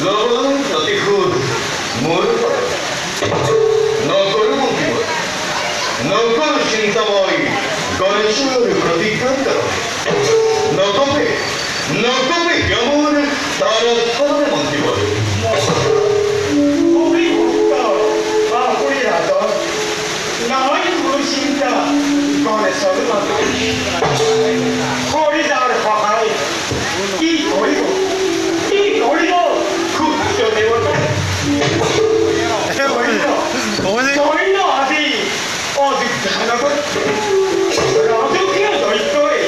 লবণ প্ৰতিশোধ মোৰ নকৰো মন্ত্ৰীবত নকৰো চিন্তাময় গণেশৰ প্ৰতিজ্ঞা নকবে কেমন তারত করবে মন্ত্রীবর নয় কোনো চিন্তা গণেশর হরিদার সহায় কি করিব ক্ষুদ্র দেবতা দৈন্য আদি অযোধ্যানগর রাজকীয় দৈত্যে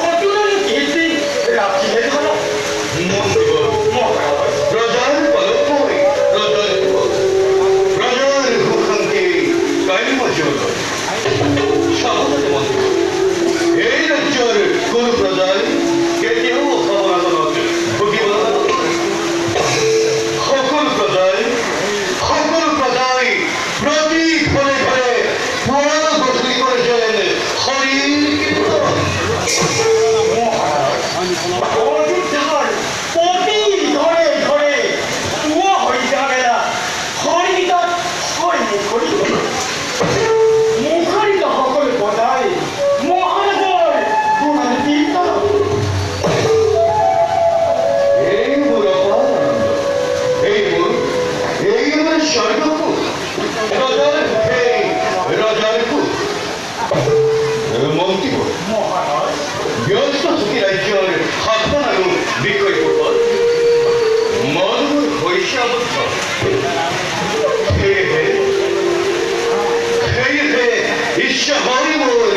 অতুলন কীর্তি রাখিলে ধরা প্রজার পলকময় প্রজার ভূখানকে কাইমজল সাবধানে মন্ত্রী এই রাজ্যের কোন প্রজায় কেতিয়াও অভাবনাজনক ভুগিব সকল প্রজায় প্রতি ঘরে ঘরে পুরা গঠন করেছেন হরির কীর্তন অযোধ্যার প্রতি ঘরে ঘরে তুয়া হয়ে যাবে না হরিদার হয় মুখরিত সকল বজায় মহানগর গুণান কীর্তন এই মোর অপার আনন্দ এই আমার স্বর্গপুর রাজার পুর মন্ত্রীবর মহারাজ ব্যস্ত সুখী রাজ্যের হাতমান আগুন বিক্রয় করব মধুর হৈশাবদ্ধ হে ঈশ্বর হরি মোর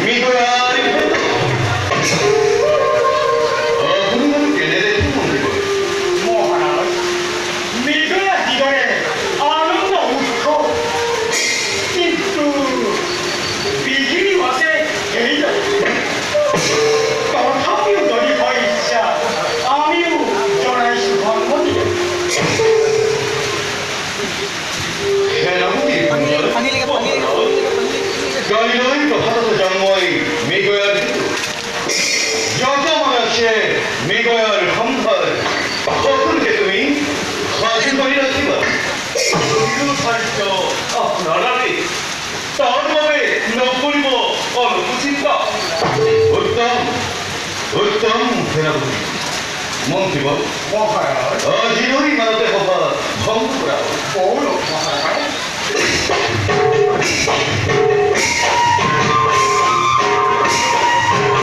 মিগয়ার অগ্নিমান টেনে রেখে মন্ত্রীবর মহারাজ মৃগয়া জীবনে আনন্দ উৎসব কিন্তু বিঘিনি মাসে এই তথাপিও যদি হয় ইচ্ছা আমিও জনাই শুভঙ্গতি সেনাপতির গালিলয় প্রভাত জন্মই মৃগয়ার যত মনে আছে মৃগয়ার সম্ভার সকলকে তুমি হাজির করে রাখিবা সাহিত্য আপনারা তার বাবে নকরিব অনুচিত উত্তম সেনাপতি মন্ত্রীবর মহারাজ আজিরই মানতে হবা ভঙ্গ করা পৌর